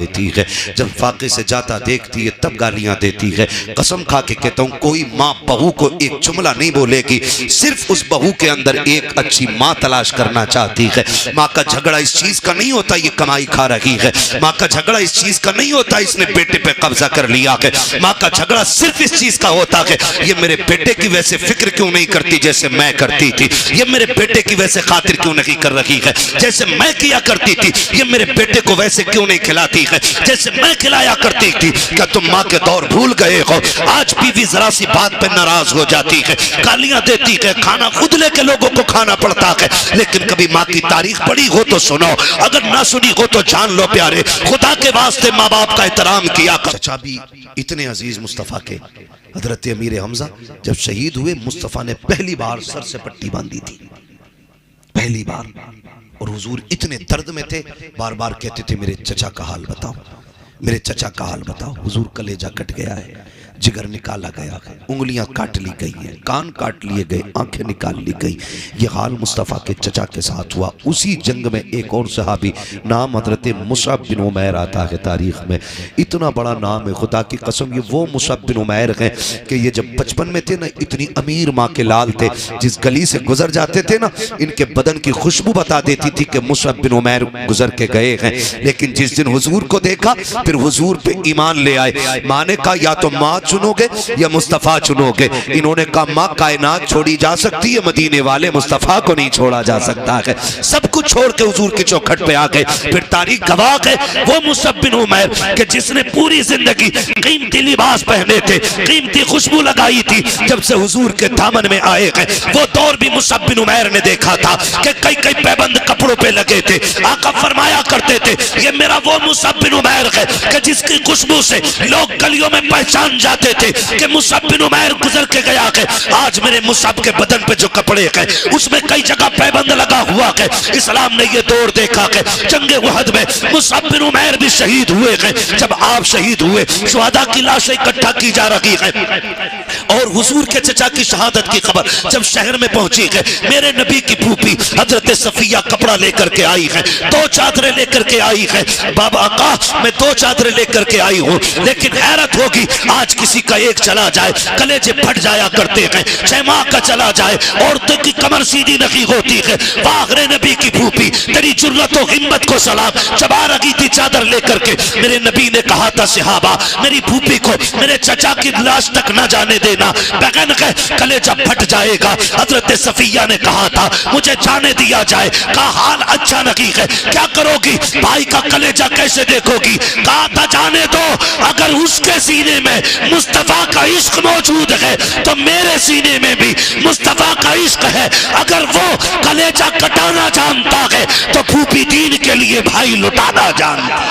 देती है, जब फाके से जाता देखती है तब गालियां देती है। कसम खा के कहता हूँ कोई माँ बहू को एक जुमला नहीं बोलेगी, सिर्फ उस बहू के अंदर एक अच्छी माँ तलाश करना चाहती है। माँ का झगड़ा इस चीज का नहीं होता ये कमाई खा रही है, माँ का झगड़ा इस चीज का नहीं होता इसने बेटे पे कब्जा कर लिया है। माँ का झगड़ा सिर्फ इस चीज का होता है ये मेरे बेटे की वैसे फिक्र क्यों नहीं करती जैसे मैं करती थी, ये मेरे बेटे की वैसे खातिर क्यों नहीं कर रही है जैसे मैं किया करती थी, ये मेरे बेटे को वैसे क्यों नहीं खिलाती है जैसे मैं खिलाया करती थी। क्या तुम माँ के दौर भूल गए हो? आज बीवी जरा सी बात पे नाराज हो जाती है, गालियां देती है, खाना खुद लेके लोगों को खाना पड़ता है। लेकिन कभी माँ की तारीख पढ़ी हो तो सुनो, अगर ना सुनी हो तो जान लो प्यारे, खुदा के वास्ते माँ बाप का एहतराम किया कर। चचा भी इतने अजीज मुस्तफ़ा के, हजरत अमीर हमजा जब शहीद हुए मुस्तफ़ा ने पहली बार सर से पट्टी बांधी थी, पहली बार। और हुजूर इतने दर्द में थे, बार बार कहते थे मेरे चचा का हाल बताओ, मेरे चचा का हाल बताओ। हुजूर कलेजा कट गया है, जिगर निकाला गया है, उंगलियां काट ली गई हैं, कान काट लिए गए, आंखें निकाल ली गई। ये हाल मुस्तफ़ा के चचा के साथ हुआ। उसी जंग में एक और सहाबी नाम हजरत मुसअब बिन उमैर आता है तारीख में, इतना बड़ा नाम है खुदा की कसम। ये वो मुसअब बिन उमैर हैं कि ये जब बचपन में थे ना, इतनी अमीर माँ के लाल थे, जिस गली से गुजर जाते थे ना, इनके बदन की खुशबू बता देती थी कि मुसअब बिन उमैर गुजर के गए हैं। लेकिन जिस दिन हुजूर को देखा फिर हुजूर पे ईमान ले आए। माँ ने कहा या तो माँ चुनोगे या मुस्तफ़ा चुनोगे। इन्होंने कहा माँ कायनात छोड़ी जा सकती है, मदीने वाले मुस्तफ़ा को नहीं छोड़ा जा सकता है। सब कुछ छोड़ के हुजूर की चौखट पे आ गए। फिर तारीख गवाह है वो मुसअब बिन उमैर कि जिसने पूरी जिंदगी कीमती लिबास पहने थे, कीमती खुशबू लगाई थी, जब से हुजूर के दामन में आए हैं वो दौर भी मुसअब बिन उमैर ने देखा था कि कई कई पैबंद कपड़ों पे लगे थे। आका फरमाया करते थे ये मेरा वो मुसअब बिन उमैर है कि जिसकी खुशबू से लोग गलियों में पहचान जाते थे कि मुसअब बिन उमैर गुजर के गया है। आज मेरे मुसअब के बदन पे जो कपड़े हैं उसमें कई जगह पैबंद लगा हुआ है। इस्लाम ने ये दौर देखा है जंगे उहद में मुसअब बिन उमैर भी शहीद हुए हैं। जब आप शहीद हुए शुहदा की लाशें इकट्ठा की जा रही है और हुजूर के चचा की शहादत की खबर जब शहर में पहुंची है, मेरे नबी की फूफी हजरत सफिया कपड़ा लेकर के आई है, 2 चादरें लेकर के आई है। बाबा का मैं 2 चादरें लेकर के आई हूँ, लेकिन हैरत होगी आज किसी का एक चला जाए कलेजे फट जाया करते हैं, 6 माह का चला जाए औरतों की कमर सीधी नहीं होती है। वागरे नबी की फूफी तेरी जुर्रत और हिम्मत को सलाम, चबा रही थी चादर लेकर के। मेरे नबी ने कहा था सहाबा मेरी फूफी को मेरे चचा की लाश तक न जाने देना, बगन के कलेजा फट जाएगा। हजरत सफिया ने कहा था मुझे जाने दिया जाए। कहा हाल अच्छा नहीं है, क्या करोगी, भाई का कलेजा कैसे देखोगी? कहा था जाने दो, अगर उसके सीने में मुस्तफा का इश्क मौजूद है तो मेरे सीने में भी मुस्तफा का इश्क है। अगर वो कलेजा कटाना जानता है तो फूफी दीन के लिए भाई लुटाना जानता है।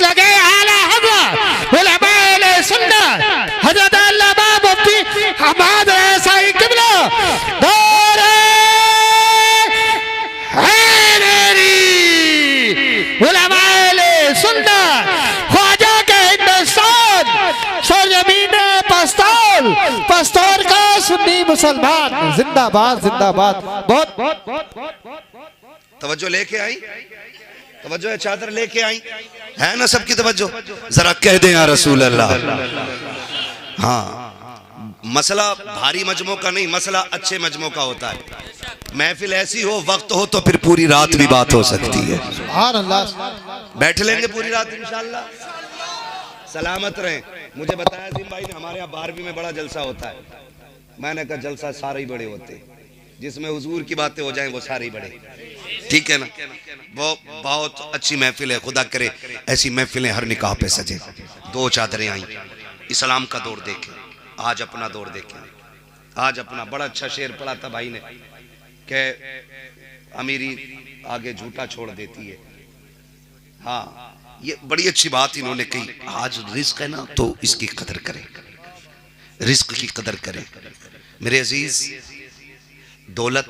लगे आला हज़रत उलमाए सुन्नत हज़रत अल्लामा मुफ्ती हमाद रसाई किबला दौरे हैदरी उलमाए सुन्नत ख्वाजा के हिंदुस्तान सरजमीन पस्तौल, पस्तौल का सुन्नी मुसलमान जिंदाबाद जिंदाबाद। बहुत तवज्जो लेके आई, तवज्जो है, चादर लेके आई है ना सबकी तवज्जो। जरा कह दें या रसूल अल्लाह। हाँ, मसला भारी मजमों का नहीं, मसला अच्छे मजमों का होता है। महफिल ऐसी हो, वक्त हो तो फिर पूरी रात भी बात हो सकती है। सुभान अल्लाह। बैठ लेंगे पूरी रात इंशाल्लाह। सलामत रहें। मुझे बताया जिन भाई ने हमारे यहाँ 12वीं में बड़ा जलसा होता है। मैंने कहा जलसा सारे ही बड़े होते हैं, जिसमें हुजूर की बातें हो जाएं वो सारे ही बड़े, ठीक है ना। वो बहुत अच्छी महफिल है, खुदा करे ऐसी महफिलें हर निकाह पे सजे। 2 चादरें आई, इस्लाम का दौर देखें, आज अपना दौर देखें। आज अपना बड़ा अच्छा शेर पढ़ा था भाई ने कि अमीरी आगे झूठा छोड़ देती है। हाँ, ये बड़ी अच्छी बात इन्होंने कही। आज रिस्क है ना तो इसकी कदर करें, रिस्क की कदर करें। मेरे अजीज, दौलत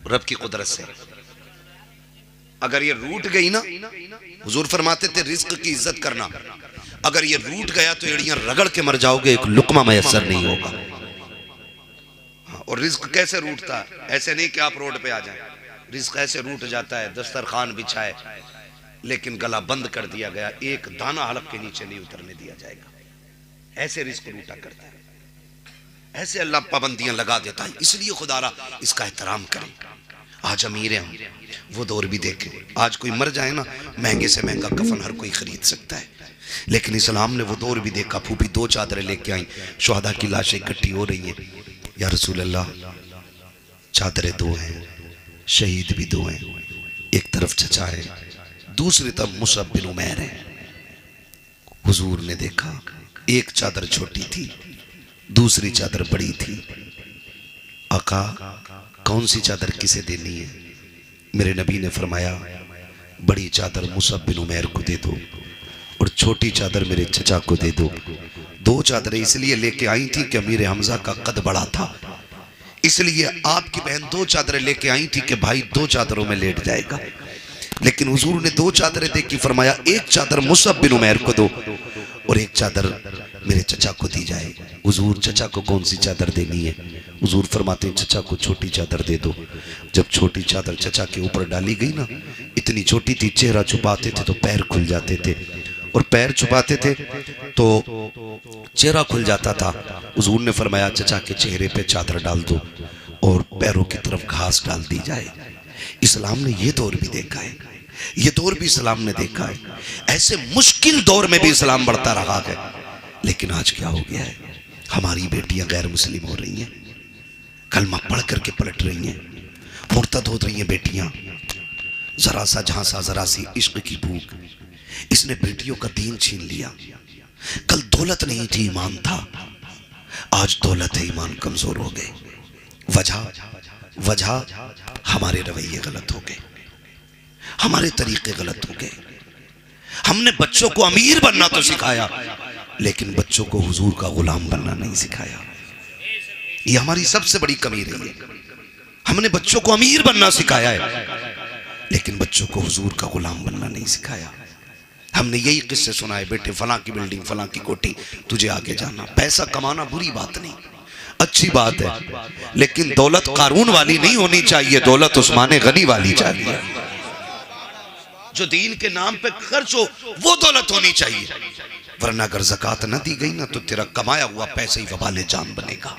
रब की कुदरत से अगर ये रूठ गई ना, हुजूर फरमाते थे रिस्क की इज्जत करना, अगर ये रूठ गया तो एड़ियां रगड़ के मर जाओगे, एक लुकमा मैसर नहीं होगा। और रिज्क कैसे रूठता है? ऐसे नहीं कि आप रोड पे आ जाएं, रिज्क ऐसे रूठ जाता है, दस्तरखान बिछाए लेकिन गला बंद कर दिया गया, एक दाना हलक के नीचे नहीं उतरने दिया जाएगा। ऐसे रिज्क रूठा करता है, ऐसे अल्लाह पाबंदियां लगा देता है। इसलिए खुदारा इसका एहतराम करें। आज अमीर हैं, वो दौर भी देखें। आज कोई मर जाए ना, महंगे से महंगा कफन हर कोई खरीद सकता है, लेकिन इस्लाम ने वो दौर भी देखा। फूफी 2 चादरें लेके आई, शुहदा की लाशें इकट्ठी हो रही हैं। या रसूल अल्लाह, चादरें 2 हैं, शहीद भी 2 हैं, एक तरफ चचा है, दूसरी तरफ मुसअब बिन उमैर है। हुजूर ने देखा, एक चादर छोटी थी, दूसरी चादर बड़ी थी। आका, कौन सी चादर किसे देनी है? मेरे नबी ने फरमाया, बड़ी चादर मुसअब बिन उमैर को दे दो और छोटी चादर मेरे चचा को दे दो। 2 चादरें इसलिए लेके आई थी कि अमीर हमजा का कद बड़ा था, इसलिए आपकी बहन 2 चादरें लेके आई थी कि भाई 2 चादरों में लेट जाएगा। लेकिन हुजूर ने 2 चादरें देखी, फरमाया एक चादर मुसअब बिन उमैर को दो और एक चादर मेरे चचा को दी जाए। हुजूर, चचा को कौन सी चादर देनी है? हुजूर फरमाते हैं, चचा को छोटी चादर दे दो। जब छोटी चादर चचा के ऊपर डाली गई ना, इतनी छोटी थी, चेहरा छुपाते थे तो पैर खुल जाते थे, और पैर छुपाते थे तो चेहरा खुल जाता था। हुजूर ने फरमाया, चचा के चेहरे पे चादर डाल दो और पैरों की तरफ घास डाल दी जाए। इस्लाम ने ये दौर भी देखा है, ये दौर भी इस्लाम ने देखा है। ऐसे मुश्किल दौर में भी इस्लाम बढ़ता रहा है। लेकिन आज क्या हो गया है? हमारी बेटियां गैर मुस्लिम हो रही हैं, कलमा पढ़ करके पलट रही हैं, मुर्तद हो रही हैं बेटियां। जरा सा झांसा, जरा सी इश्क की भूख, इसने बेटियों का दीन छीन लिया। कल दौलत नहीं थी, ईमान था, आज दौलत है, ईमान कमजोर हो गए। वजह हमारे रवैये गलत हो गए, हमारे तरीके गलत हो गए। हमने बच्चों को अमीर बनना तो सिखाया, लेकिन बच्चों को हुजूर का गुलाम बनना नहीं सिखाया। ये हमारी सबसे बड़ी कमी रही है। हमने बच्चों को अमीर बनना सिखाया है, लेकिन बच्चों को हुजूर का गुलाम बनना नहीं सिखाया। हमने यही किस्से सुनाए, बेटे फलां की बिल्डिंग, फलां की कोठी, तुझे आगे जाना। पैसा कमाना बुरी बात नहीं, अच्छी बात है, लेकिन दौलत कारून वाली नहीं होनी चाहिए, दौलत उस्मान गनी वाली चाहिए। जो दीन के नाम पे खर्च हो वो दौलत होनी चाहिए, वरना अगर ज़कात न दी गई ना तो तेरा कमाया हुआ पैसे ही वबाले जान बनेगा।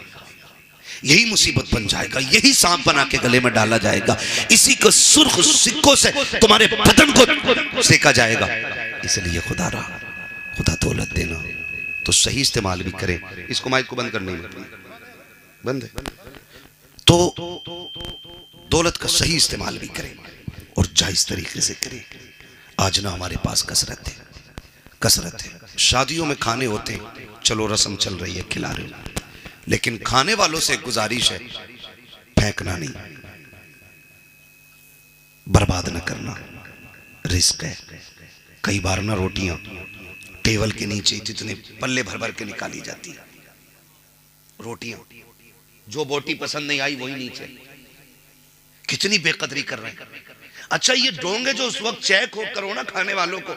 यही मुसीबत बन जाएगा, यही सांप बना के गले में डाला जाएगा, इसी को सुर्ख सिक्कों से तुम्हारे बदन को सेका जाएगा। इसलिए खुदा दौलत देना तो सही इस्तेमाल भी करे। इसको माइक को बंद करने बंद है, तो दौलत का सही इस्तेमाल भी करें और जायज तरीके से करें। आज ना हमारे पास कसरत है। शादियों में खाने होते हैं, चलो रस्म चल रही है, खिला रहे हो, लेकिन खाने वालों से गुजारिश है, फेंकना नहीं, बर्बाद न करना, रिस्क है। कई बार ना रोटियां टेबल के नीचे जितने पल्ले भर भर के निकाली जाती है, रोटियां, जो बोटी पसंद नहीं आई वही नीचे। कितनी बेकदरी कर रहे हैं। अच्छा, ये डोंगे जो उस वक्त चेक हो करो ना खाने वालों को,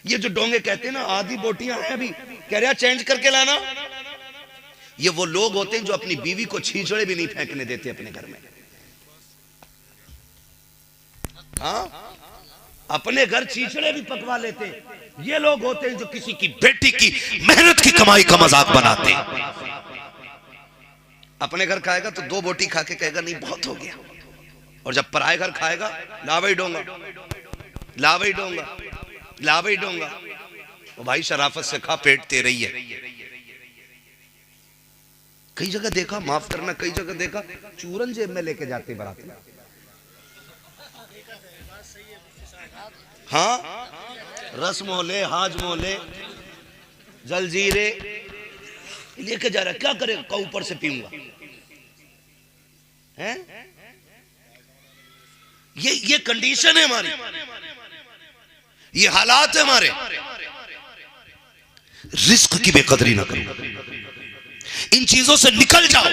ये जो डोंगे कहते हैं ना, आधी बोटियां हैं अभी, कह रहा चेंज करके लाना, ये वो लोग होते हैं जो अपनी बीवी को छींचड़े भी नहीं फेंकने देते अपने घर में। हाँ, अपने घर छींचड़े भी पकवा लेते। ये लोग होते हैं जो किसी की बेटी की मेहनत की कमाई का मजाक बनाते हैं। अपने घर खाएगा तो 2 बोटी खा के कहेगा नहीं बहुत हो गया, और जब पराए घर खाएगा लावई डोंगा, लावई डोंगा, लावई डोंगा। वो भाई शराफत से खा, पेट तेरे ही है। कई जगह देखा, माफ करना, कई जगह देखा चूरन जेब में लेके जाते बारात में। हाँ, रस मोले, हाज मोले, जलजीरे लेके जा रहा, क्या करे, का ऊपर से पीऊंगा हैं? ये कंडीशन है हमारी, ये हालात है हमारे। रिस्क की बेकदरी ना करो, इन चीजों से निकल जाओ।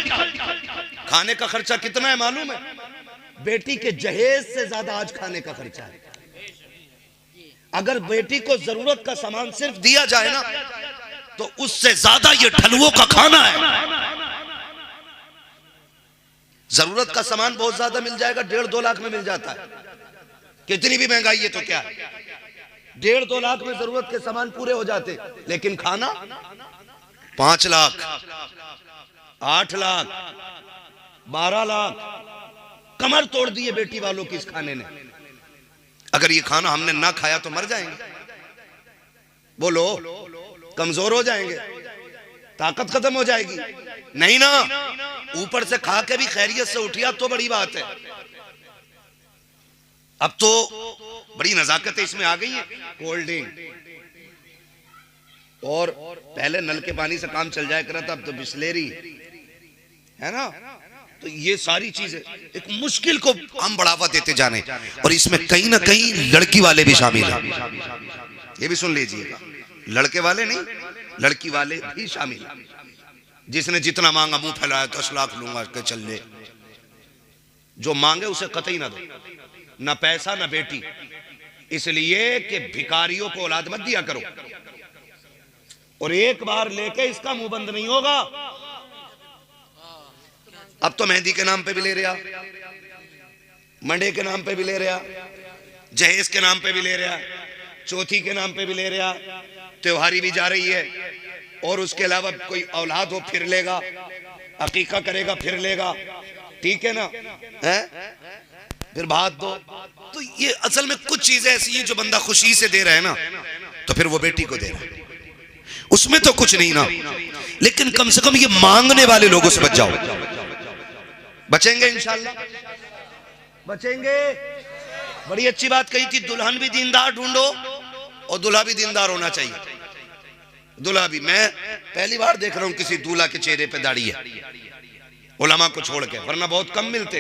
खाने का खर्चा कितना है मालूम है? बेटी के जहेज से ज्यादा आज खाने का खर्चा है। अगर बेटी को जरूरत का सामान सिर्फ दिया जाए ना, तो उससे ज्यादा ये ढलुओं का खाना है। जरूरत का सामान बहुत ज्यादा मिल जाएगा, 1.5-2 लाख में मिल जाता है। कितनी भी महंगाई है तो क्या है, 1.5-2 लाख में जरूरत के सामान पूरे हो जाते। लेकिन खाना 5 लाख, 8 लाख, 12 लाख, कमर तोड़ दी है बेटी वालों की इस खाने ने। अगर ये खाना हमने ना खाया तो मर जाएंगे, बोलो, कमजोर हो जाएंगे, ताकत खत्म हो जाएगी। नहीं ना, ऊपर से खा के भी खैरियत से उठिया तो बड़ी बात है। अब तो बड़ी नजाकतें इसमें आ गई है, कोल्ड ड्रिंक, और पहले नल के पानी से काम चल जाया करा था, अब तो बिस्लेरी है ना। तो ये सारी चीजें एक मुश्किल को हम बढ़ावा देते जाने, और इसमें कहीं ना कहीं लड़की वाले भी शामिल हैं। ये भी सुन लीजिएगा, लड़के वाले नहीं, लड़की वाले भी शामिल हैं। जिसने जितना मांगा मुंह फैलाया 10 लाख लूंगा के चल ले, जो मांगे उसे कतई ना दो, ना पैसा ना बेटी, इसलिए कि भिखारियों को औलाद मत दिया करो। और एक बार लेके इसका मुंह बंद नहीं होगा। अब तो मेहंदी के नाम पे भी ले रहा, मंडे के नाम पे भी ले रहा, जहेज के नाम पे भी ले रहा, चौथी के नाम पे भी ले रहा, त्योहारी भी जा रही है, और उसके अलावा कोई औलाद हो फिर लेगा, अकीका करेगा फिर लेगा, ठीक है ना, है फिर बात दो। तो ये असल में कुछ चीजें ऐसी हैं जो बंदा खुशी से दे रहा है ना, तो फिर वो बेटी को दे रहा है, उसमें तो कुछ नहीं ना। लेकिन कम से कम ये मांगने वाले लोगों से बच जाओ, बचेंगे इंशाल्लाह, बचेंगे। बड़ी अच्छी बात कही थी, दुल्हन भी दीनदार ढूंढो और दूल्हा भी दीनदार होना चाहिए। दूल्हा भी, मैं पहली बार देख रहा हूं किसी दूल्हा के चेहरे पे दाढ़ी है, उलमा को छोड़ के, वरना बहुत कम मिलते।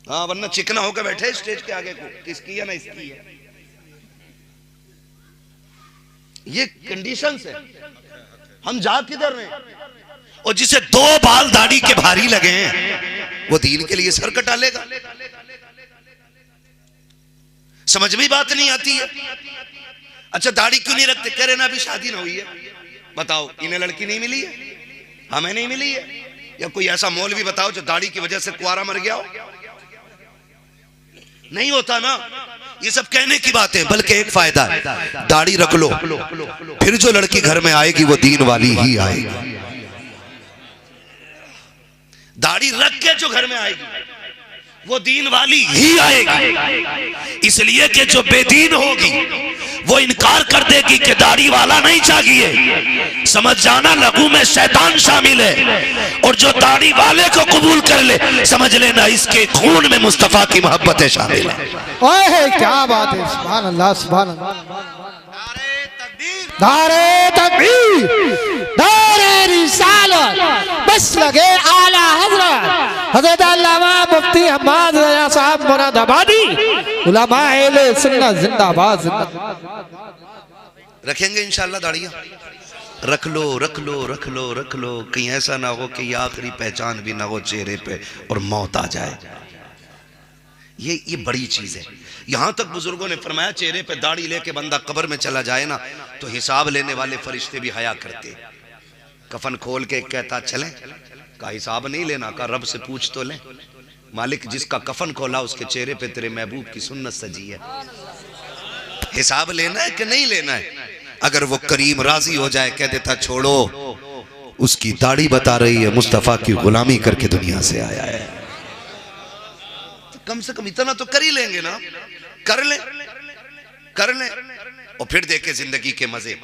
हाँ, वरना चिकना होकर बैठे स्टेज के आगे को, किसकी है ना इसकी है। ये कंडीशंस है, हम जा किधर रहे हैं। और जिसे 2 बाल दाढ़ी के भारी लगे हैं वो दीन के लिए सर कटा लेगा। समझ में बात नहीं आती है। अच्छा, दाढ़ी क्यों नहीं रखते, कह रहे ना अभी शादी ना हुई है। बताओ, इन्हें लड़की नहीं मिली है, हमें नहीं मिली है। या कोई ऐसा मौलवी बताओ जो दाढ़ी की वजह से कुआरा मर गया हो। नहीं होता ना। ये सब कहने की बात है, बल्कि एक फायदा है, दाढ़ी रख लो, फिर जो लड़की घर में आएगी वो दीन वाली ही आएगी। दाढ़ी रख के जो घर में आएगी वो दीन वाली ही आएगी। इसलिए कि जो बेदीन होगी वो इनकार कर देगी कि दाढ़ी वाला नहीं चाहिए। समझ जाना, लघु में शैतान शामिल है, और जो दाढ़ी वाले को कबूल कर ले, समझ लेना इसके खून में मुस्तफा की मोहब्बतें शामिल है। ओए क्या बात है, सुभान अल्लाह, सुभान अल्लाह। नारे तकबीर, नारे रिसालत, बस लगे आला हजरत हजरत अल्लामा मुफ्ती हम्माद रजा साहब मुरादाबादी, उलमा अहले सुन्नत जिंदाबाद, जिंदाबाद। रखेंगे इंशाल्लाह दाढ़ियां, रख लो रख लो रख लो रख लो, कहीं ऐसा ना हो कि ये आखिरी पहचान भी ना हो चेहरे पे और मौत आ जाए। ये बड़ी चीज है। यहां तक बुजुर्गों ने फरमाया, चेहरे पे दाढ़ी लेके बंदा कब्र में चला जाए ना, तो हिसाब लेने वाले फरिश्ते भी हया करते। कफन खोल के कहता चले, का हिसाब नहीं लेना, का रब से पूछ तो ले। मालिक, जिसका कफन खोला उसके चेहरे पे तेरे महबूब की सुन्नत सजी है, हिसाब लेना है कि नहीं लेना है। अगर वो करीम राजी हो जाए, कह देता छोड़ो, उसकी दाढ़ी बता रही है मुस्तफा की गुलामी करके दुनिया से आया है, तो कम से कम इतना तो कर ही लेंगे ना। कर ले, कर ले, और फिर देखे जिंदगी के मजे,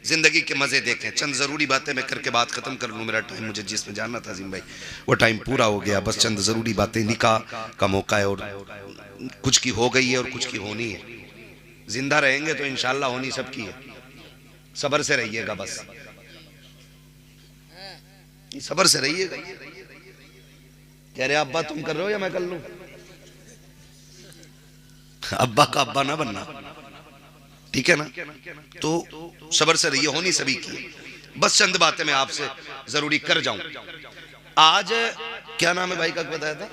जिंदगी के मजे देखें। चंद जरूरी बातें मैं करके बात खत्म कर लूं, मेरा टाइम, मुझे जिसमें जानना था अजीम भाई, वो टाइम पूरा हो गया। बस चंद जरूरी बातें, निकाह का मौका है और कुछ की हो गई है और कुछ की होनी है। जिंदा रहेंगे तो इंशाल्लाह होनी सबकी है। सब्र से रहिएगा, बस सब्र से रहिएगा। कह रहे अब्बा तुम कर रहे हो या मैं कर लूं? अब्बा का अब्बा ना बनना, ठीक है ना। तो सब्र से रहिए, होनी सभी की। बस चंद बातें मैं आपसे जरूरी कर जाऊं। आज क्या नाम है भाई का बताया था?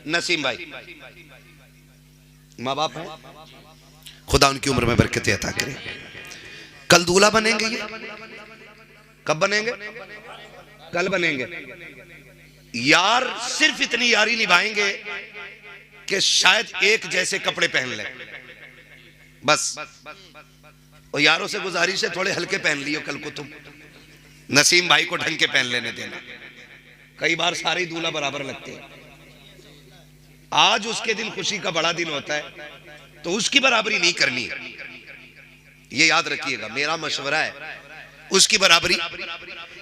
नसीम भाई। माँ बाप हैं, खुदा उनकी उम्र में बरकत अता करे। कल दूल्हा बनेंगे, ये कब बनेंगे? कल बनेंगे। यार सिर्फ इतनी यारी निभाएंगे कि शायद एक जैसे कपड़े पहन ले, बस। और यारों से गुजारिश है थोड़े हल्के पहन लियो, कल को तुम नसीम भाई को ढंग के पहन लेने देना। कई बार सारे ही दूल्हा बराबर लगते हैं। आज उसके दिन खुशी का बड़ा दिन होता है तो उसकी बराबरी नहीं करनी है, ये याद रखिएगा, मेरा मशवरा है। उसकी बराबरी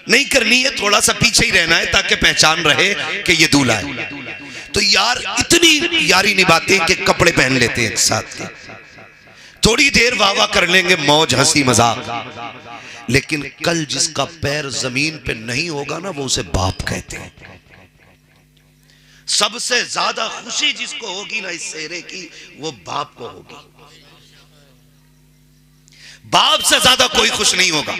नहीं करनी है, थोड़ा सा पीछे ही रहना है ताकि पहचान रहे कि ये दूल्हा है। तो यार इतनी यारी निभाते हैं कि कपड़े पहन लेते हैं साथ के, थोड़ी देर वाह वाह कर लेंगे, मौज हंसी मजाक, लेकिन कल जिसका पैर जमीन पे नहीं होगा ना, वो उसे बाप कहते हैं। सबसे ज्यादा खुशी जिसको होगी ना इस सेहरे की, वो बाप को होगी। बाप से ज्यादा कोई खुश नहीं होगा,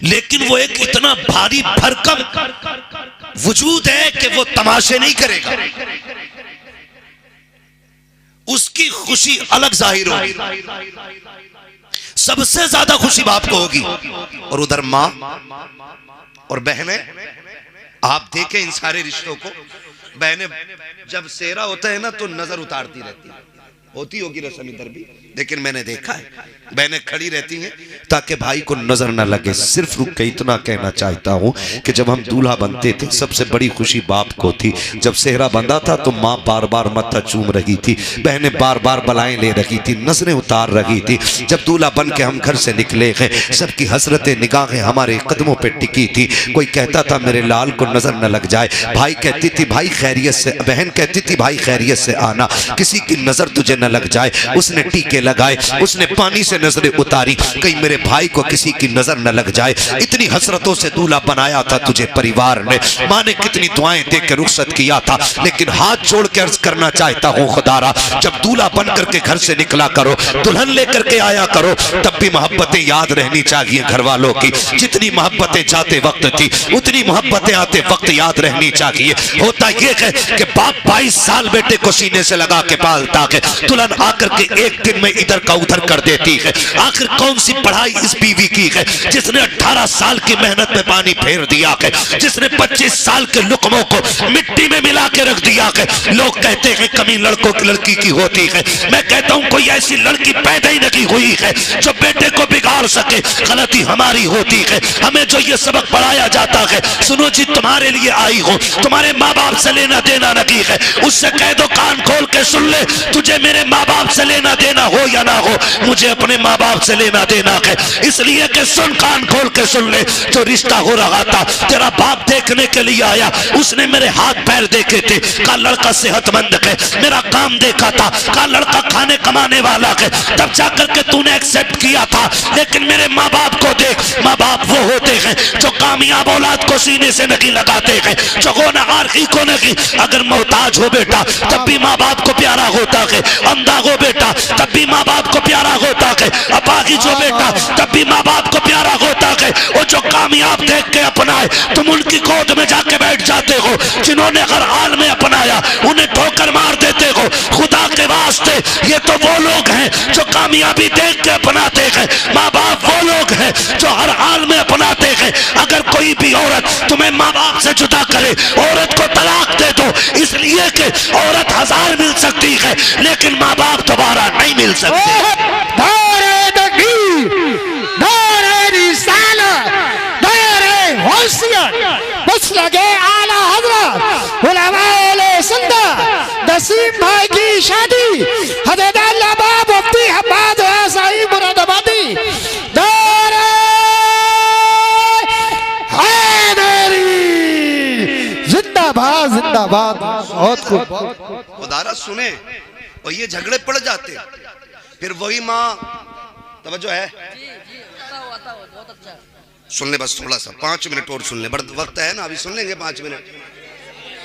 लेकिन वो एक इतना भारी भरकम वजूद है कि वो तमाशे नहीं करेगा, उसकी खुशी अलग जाहिर होगी। सबसे ज्यादा खुशी बाप को होगी। और उधर मां और बहनें, आप देखें इन सारे रिश्तों को, बहनें जब सेहरा होता है ना तो नजर उतारती रहती है, होती होगी रस्म इधर भी, लेकिन मैंने देखा है बहनें खड़ी रहती हैं ताकि भाई को नजर ना लगे। सिर्फ रुक के इतना कहना चाहता हूं कि जब हम दूल्हा बनते थे सबसे बड़ी खुशी बाप को थी। जब सेहरा बंधा था तो माँ बार बार मत्था चूम रही थी, बहनें बार बार बलाएं ले रही थी, नजरें उतार रही थी। जब दूल्हा बन के हम घर से निकले हैं, सबकी हसरतें निगाहें हमारे कदमों पर टिकी थी। कोई कहता था मेरे लाल को नजर न लग जाए, भाई कहती थी भाई खैरियत से, बहन कहती थी भाई खैरियत से आना, किसी की नजर तुझे न लग जाए। उसने टीके लगाए, उसने पानी से नजरें उतारी, कहीं मेरे भाई को किसी की नजर न लग जाए। इतनी हसरतों से दूल्हा बनाया था तुझे परिवार ने, माँ ने कितनी दुआएं दे के रुखसत किया था। लेकिन हाथ जोड़ के अर्ज करना चाहता हूँ खुदारा, जब दूल्हा बन करके घर से निकला करो, दुल्हन लेकर के आया करो, तब भी मोहब्बतें याद रहनी चाहिए घर वालों की। जितनी मोहब्बतें जाते वक्त थी उतनी मोहब्बतें आते वक्त याद रहनी चाहिए। होता यह है कि बाप 22 साल बेटे को सीने से लगा के पालता है, दुल्हन आकर के एक दिन में इधर का उधर कर देती है। आखिर कौन सी पढ़ाई इस बीवी की है जिसने 18 साल की मेहनत में पानी फेर दिया है, जिसने 25 साल के लुकमों को मिट्टी में मिला के रख दिया है। लोग कहते हैं कमी लड़कों की लड़की की होती है, मैं कहता हूं कोई ऐसी लड़की पैदा ही नहीं हुई है जो बेटे को बिगाड़ सके। गलती हमारी होती है, हमें जो ये सबक पढ़ाया जाता है, सुनो जी तुम्हारे लिए आई हो, तुम्हारे माँ बाप से लेना देना नहीं है, उससे कह दो कान खोल के सुन ले, तुझे मेरे माँ बाप से लेना देना हो या ना हो, मुझे अपने माँ बाप से लेना देना है। इसलिए कि सुन, कान खोल के सुन ले, जो रिश्ता हो रहा था तेरा बाप देखने के लिए आया, उसने मेरे हाथ पैर देखे थे, का लड़का सेहतमंद है, मेरा काम देखा था, का लड़का खाने कमाने वाला है, तब जाकर के तूने एक्सेप्ट किया था। लेकिन मेरे माँ बाप को देख, माँ बाप वो होते हैं जो कामयाब औलाद को सीने से नहीं लगाते हैं, जो गुनहगार को नहीं। अगर मोहताज हो बेटा तब भी माँ बाप को प्यारा होता है, अंधा हो बेटा तब भी माँ बाप को प्यारा होता है, अपाहिज हो बेटा तब भी माँ बाप को प्यारा होता है। वो जो कामयाब देख के अपनाए तुम उनकी गोद में जाके बैठ जाते हो, जिन्होंने हर हाल में अपनाया उन्हें ठोकर मार देते हो। खुदा के वास्ते ये तो वो लोग हैं जो कामयाबी देख के अपनाते हैं, माँ बाप वो लोग हैं जो हर हाल में अपनाते हैं। अगर कोई भी औरत तुम्हें माँ बाप से जुदा करे, औरत को तलाक दे दो, इसलिए कि औरत 1000 मिल सकती है लेकिन माँ बाप दोबारा नहीं मिल सकते। नसीम भाई की शादी मुरादाबादी जिंदाबाद जिंदाबाद। बहुत खूब खुदारा सुने, और ये झगड़े पड़ जाते, फिर वही माँ तवज्जो है, सुन ले बस थोड़ा सा 5 मिनट और सुन ले, बड़ा वक्त है ना, अभी सुन लेंगे 5 मिनट।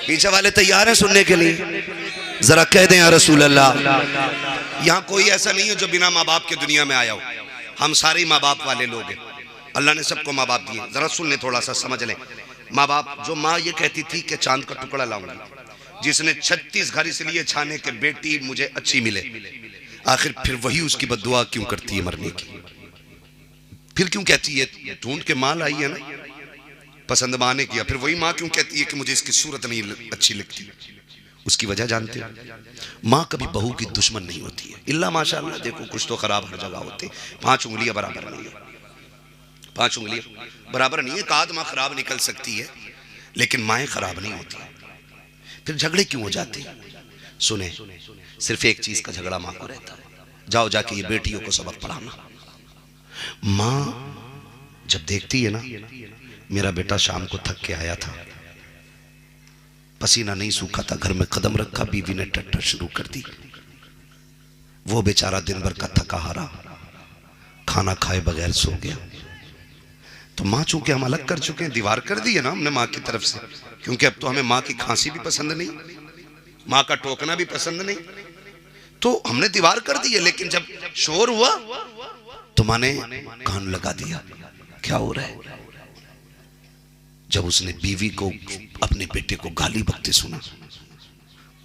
पीछे वाले तैयार हैं सुनने के लिए? जरा कह दें या रसूल अल्लाह। यहाँ कोई ऐसा नहीं है जो बिना माँ बाप के दुनिया में आया हो, हम सारे ही माँ बाप वाले लोग हैं, अल्लाह ने सबको माँ बाप दिए। जरा सुन ले, थोड़ा सा समझ लें। माँ बाप, जो माँ ये कहती थी कि चांद का टुकड़ा लाऊंगी, जिसने 36 घर इसलिए छाने के बेटी मुझे अच्छी मिले, आखिर फिर वही उसकी बद्दुआ क्यों करती है मरने की? फिर क्यों कहती है ढूंढ के माल आई है ना, पसंद माँ ने किया, फिर वही माँ क्यों कहती है कि मुझे इसकी सूरत नहीं अच्छी लगती? उसकी वजह जानते हो? माँ कभी बहू की दुश्मन नहीं होती है, इल्ला माशाअल्लाह देखो कुछ तो खराब हर जगह होते। 5 उंगलियां बराबर नहीं है, 5 उंगलियां बराबर नहीं है। एक आध माँ खराब निकल सकती है लेकिन माएँ खराब नहीं होती। फिर झगड़े क्यों हो जाते हैं? सुने, सिर्फ एक चीज का झगड़ा माँ को रहता है, जाओ जाके ये बेटियों को सबक पढ़ाना। माँ जब देखती है ना, मेरा बेटा शाम को थक के आया था, पसीना नहीं सूखा था, घर में कदम रखा, बीवी ने टट्टर शुरू कर दी, वो बेचारा दिन भर का थका हारा खाना खाए बगैर सो गया। तो माँ चूंकि हम अलग कर चुके हैं, दीवार कर दी है ना हमने माँ की तरफ से, क्योंकि अब तो हमें माँ की खांसी भी पसंद नहीं, माँ का टोकना भी पसंद नहीं, तो हमने दीवार कर दी है। लेकिन जब शोर हुआ तो माँ ने कान लगा दिया, क्या हो रहा है? जब उसने बीवी को अपने बेटे को गाली बकते सुना,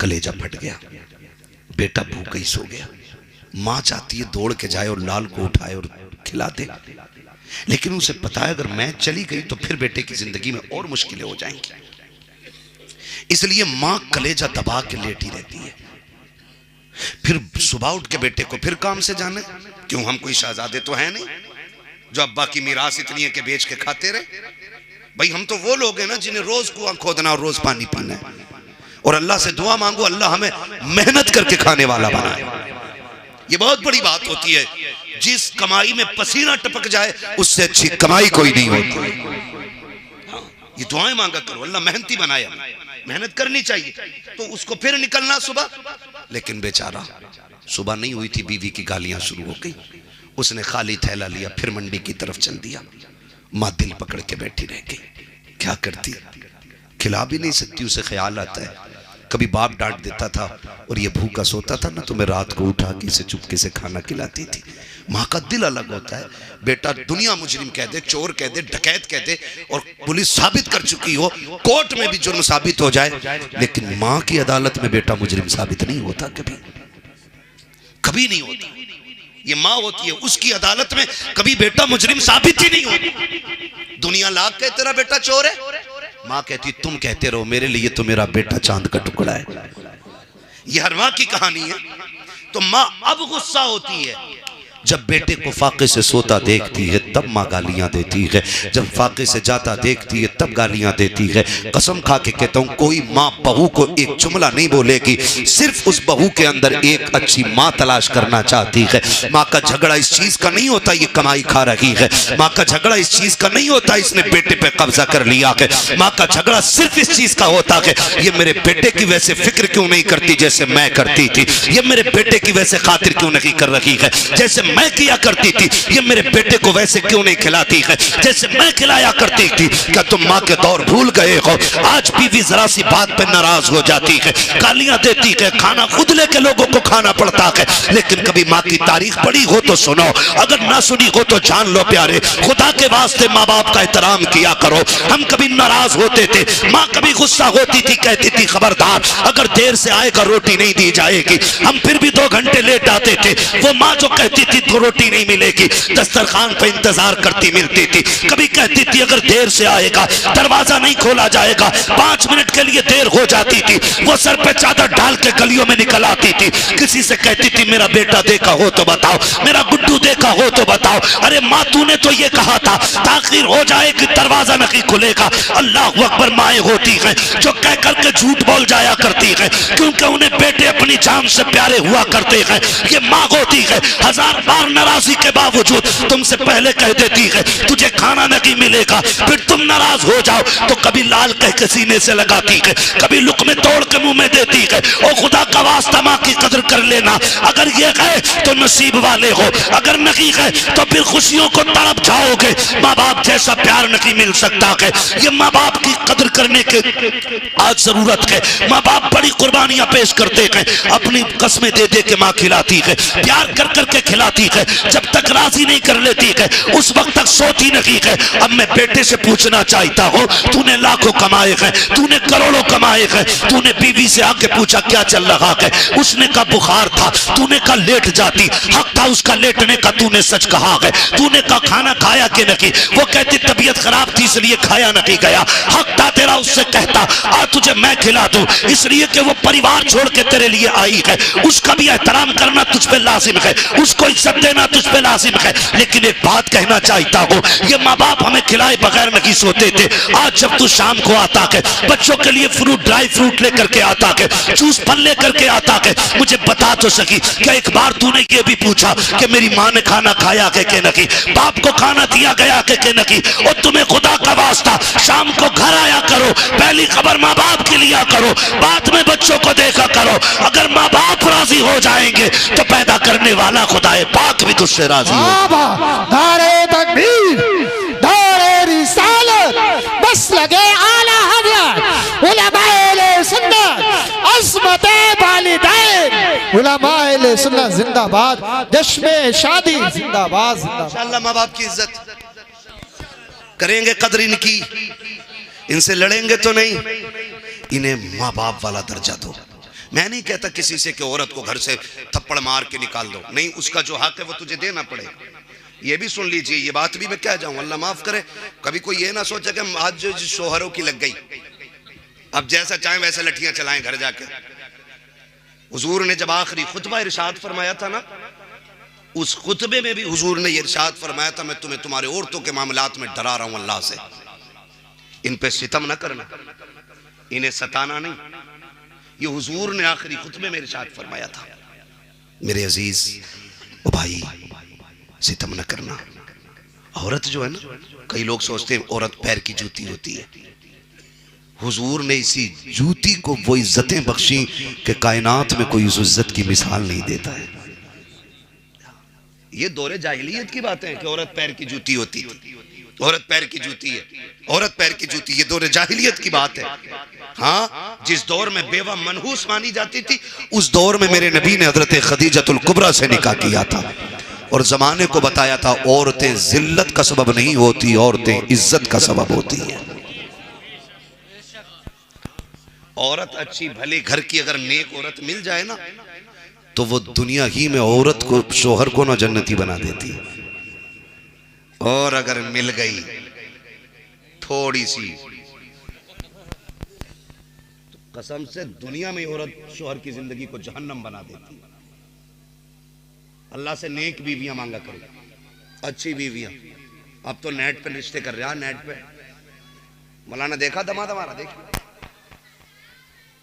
कलेजा फट गया, बेटा भूखा ही सो गया। माँ चाहती है दौड़ के जाए और लाल को उठाए और खिला दे, लेकिन उसे पता है अगर मैं चली गई तो फिर बेटे की जिंदगी में और मुश्किलें हो जाएंगी, इसलिए माँ कलेजा दबा के लेटी रहती है। फिर सुबह उठ के बेटे को फिर काम से जाने, क्यों हम कोई शहजादे तो है नहीं जो अब्बा की मीरास इतनी है कि बेच के खाते रहे। भाई हम तो वो लोग हैं ना जिन्हें रोज कुआं खोदना और रोज पानी पीना है, और अल्लाह से दुआ मांगो अल्लाह हमें मेहनत करके खाने वाला बनाए। ये बहुत बड़ी बात होती है, जिस कमाई में पसीना टपक जाए उससे अच्छी कमाई कोई नहीं होती। हाँ, ये दुआएं मांगा करो, अल्लाह मेहनती बनाया, मेहनत करनी चाहिए। तो उसको फिर निकलना सुबह, लेकिन बेचारा सुबह नहीं हुई थी, बीवी की गालियां शुरू हो गई, उसने खाली थैला लिया फिर मंडी की तरफ चल दिया। माँ दिल पकड़ के बैठी रह गई, क्या करती, खिला भी नहीं सकती, उसे ख्याल आता है कभी बाप डांट देता था और ये भूखा सोता था ना तो मैं रात को उठा के इसे चुपके से खाना खिलाती थी। माँ का दिल अलग होता है। बेटा दुनिया मुजरिम कह दे, चोर कह दे, डकैत कह दे और पुलिस साबित कर चुकी हो, कोर्ट में भी जुर्म साबित हो जाए, लेकिन माँ की अदालत में बेटा मुजरिम साबित नहीं होता, कभी कभी नहीं होता। ये माँ होती है, उसकी अदालत में कभी बेटा मुजरिम साबित ही नहीं होता। दुनिया लाख कहे तेरा बेटा चोर है, माँ कहती तुम कहते रहो, मेरे लिए तो मेरा बेटा चांद का टुकड़ा है। ये हर माँ की कहानी है। तो माँ अब गुस्सा होती है जब बेटे को फाके से सोता देखती है, तब माँ गालियां देती है, जब फाके से जाता देखती है तब गालियां देती है। कसम खा के कहता हूँ कोई माँ बहू को एक जुमला नहीं बोलेगी, सिर्फ उस बहू के अंदर एक अच्छी माँ तलाश करना चाहती है। माँ का झगड़ा इस चीज का नहीं होता ये कमाई खा रही है, माँ का झगड़ा इस चीज का नहीं होता इसने बेटे पे कब्जा कर लिया है, माँ का झगड़ा सिर्फ इस चीज का होता है ये मेरे बेटे की वैसे फिक्र क्यों नहीं करती जैसे मैं करती थी, ये मेरे बेटे की वैसे खातिर क्यों नहीं कर रही है जैसे मैं किया करती थी, ये मेरे बेटे को वैसे क्यों नहीं खिलाती है जैसे मैं खिलाया करती थी। क्या तुम माँ के दौर भूल गए हो? आज बीवी जरा सी बात पे नाराज हो जाती है, गालियां देती है, खाना खुद लेके लोगों को खाना पड़ता है, लेकिन कभी माँ की तारीफ पढ़ी हो तो सुनो, अगर ना सुनी हो तो जान लो प्यारे, खुदा के वास्ते माँ बाप का एहतराम किया करो। हम कभी नाराज होते थे, माँ कभी गुस्सा होती थी, कहती थी खबरदार अगर देर से आएगा रोटी नहीं दी जाएगी। हम फिर भी 2 घंटे लेट आते थे, वो माँ जो कहती थी तो रोटी नहीं मिलेगी, दस्तरखान पे इंतजार करती मिलती थी। कभी कहती थी अगर देर से आएगा दरवाजा नहीं खोला जाएगा, 5 मिनट के लिए देर हो जाती थी, वो सर पे चादर डाल के गलियों में निकल आती थी। किसी से कहती थी मेरा बेटा देखा हो तो बताओ, मेरा गुड्डू देखा हो तो बताओ। अरे माँ तूने तो ये कहा था ताखिर हो जाएगी दरवाजा नहीं खुलेगा। अल्लाह अकबर, माएँ होती हैं जो कह करके झूठ बोल जाया करती है क्योंकि उन्हें बेटे अपनी जान से प्यारे हुआ करते हैं। ये माँ होती है 1000 बार नाराजगी के बावजूद तुमसे पहले कह देती है तुझे खाना नहीं मिलेगा, फिर तुम नाराज हो जाओ तो कभी लाल कह के सीने से लगाती है, कभी लुक़मे तोड़ के मुंह में देती है। ओ खुदा का वास्ता माँ की कदर कर लेना, अगर ये है तो नसीब वाले हो, अगर नहीं है तो फिर खुशियों को तड़प जाओगे। माँ बाप जैसा प्यार नहीं मिल सकता है। ये माँ बाप की कदर करने के आज जरूरत है। माँ बाप बड़ी कुर्बानियां पेश करते हैं, अपनी कस्में दे दे के माँ खिलाती है, प्यार कर करके खिलाती जाती है, जब तक राजी नहीं कर लेती है उस वक्त तक सोती नहीं है। अब मैं बेटे से पूछना चाहता हूँ, तूने लाखों कमाए हैं, तूने करोड़ों कमाए हैं, तूने बीवी से आके पूछा क्या चल रहा है, उसने कहा बुखार था, तूने कहा लेट जाती, हक था उसका लेटने का, तूने सच कहा है। तूने कहा खाना खाया कि नहीं, वो कहती तबीयत खराब थी इसलिए खाया नहीं गया, हक था तेरा उससे कहता आ तुझे मैं खिला दूं, इसलिए कि वो परिवार छोड़ के तेरे लिए आई है, उसका भी एहतराम करना तुझ पे लाजिम है, उसको इज्जत देना तुझ पे लाजिम है। लेकिन एक बात कहना चाहता हूँ, ये माँ बाप हमें खिलाए बगैर नहीं सोते थे। आज जब तू शाम को आता है बच्चों के लिए फ्रूट, ड्राई फ्रूट लेकर के आता है, जूस फल लेकर के आता है, मुझे बता तो सकी क्या एक बार तूने ये भी पूछा कि मेरी माँ ने खाना खाया है कि नहीं, बाप को खाना दिया गया है कि नहीं। और तुम्हें खुदा का वास्ता शाम को घर आया करो, पहली खबर माँ बाप की लिया करो, बाद में बच्चों को देखा करो। अगर माँ बाप राजी हो जाएंगे तो पैदा करने वाला खुदाए पाक भी तुझसे राजी हो। दारे तकबीर, दारे रिसालत, बस लगे आला हज़रत, उलमाए सुन्नत, अज़मते वालिदैन, उलमाए सुन्नत जिंदाबाद, जश्न शादी जिंदाबाद जिंदाबाद। इंशाअल्लाह माँ बाप की इज्जत करेंगे, कदर इनकी, इनसे लड़ेंगे तो नहीं, इन्हें माँ बाप वाला दर्जा दो। मैं नहीं कहता किसी से कि औरत को घर से थप्पड़ मार के निकाल दो, नहीं, उसका जो हक है वो तुझे देना पड़ेगा। ये भी सुन लीजिए, ये बात भी मैं क्या जाऊं, अल्लाह माफ करे, कभी कोई ये ना सोचे कि आज जो शोहरों की लग गई, अब जैसा चाहे वैसे लठियां चलाएं घर जाके। हुजूर ने जब आखिरी खुतबा इरशाद फरमाया था ना, उस खुतबे में भी हुजूर ने इरशाद फरमाया था, मैं तुम्हें तुम्हारे औरतों के मामलात में डरा रहा हूं अल्लाह से, इन पे सितम न करना, इन्हें सताना नहीं। ये हुजूर ने आखिरी खुतबे में इरशाद फरमाया था। मेरे अजीज ओ भाई, सितम न करना। औरत जो है ना, कई लोग सोचते हैं औरत पैर की जूती होती है, हुजूर ने इसी जूती को वो इज्जतें बख्शी कि कायनात में कोई उस इज्जत की मिसाल नहीं देता है। ये दौरे जाहिलियत की बातें हैं कि औरत पैर की जूती होती थी, औरत पैर की जूती है, औरत पैर की जूती, ये दौरे जाहिलियत की बात है। हाँ, जिस दौर में बेवा मनहूस मानी जाती थी, उस दौर में मेरे नबी ने हजरत खदीजतुल कुबरा से निकाह किया था और जमाने को बताया था औरतें जिल्लत का सबब नहीं होती, औरतें इज्जत का सबब होती हैं। औरत अच्छी भली घर की अगर नेक औरत मिल जाए ना, तो वो दुनिया ही में औरत को, शोहर को ना जन्नती बना देती है। और अगर मिल गई थोड़ी सी, तो कसम से दुनिया में औरत शोहर की जिंदगी को जहन्नम बना देती है। अल्लाह से नेक बीवियां मांगा करो, अच्छी बीवियां। अब तो नेट पे रिश्ते कर रहा, नेट पे। मौलाना देखा दमाद हमारा, देख,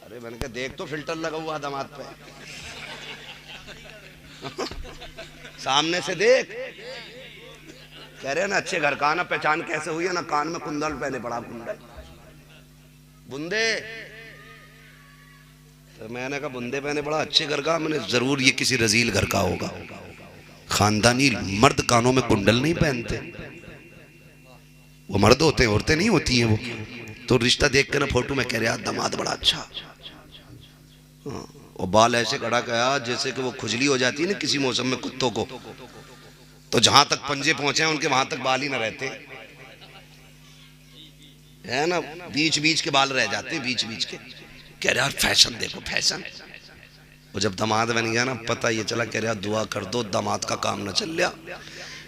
अरे मैंने कहा देख तो फिल्टर लगा हुआ दमाद पे सामने से देख, कह रहे हैं ना अच्छे घर का ना पहचान कैसे हुई है ना, कान में कुंडल पहने पड़ा, कुंडल बुंदे। तो मैंने कहा बुंदे पहने पड़ा अच्छे घर का, मैंने जरूर ये किसी रजील घर का होगा। खानदानी मर्द कानों में कुंडल नहीं पहनते, वो मर्द होते हैं, औरतें नहीं होती हैं वो। तो रिश्ता देख के ना फोटो में कह रहे दामाद बड़ा अच्छा, और बाल ऐसे कड़ा गया जैसे कि वो खुजली हो जाती है ना किसी मौसम में कुत्तों को, तो जहां तक पंजे पहुंचे हैं उनके वहां तक बाल ही ना रहते है ना, बीच बीच के बाल रह जाते हैं, बीच बीच के। कह रहे यार फैशन देखो, फैशन। और जब दामाद बन गया ना, पता ये चला, कह रहे दुआ कर दो दामाद का काम ना चल लिया।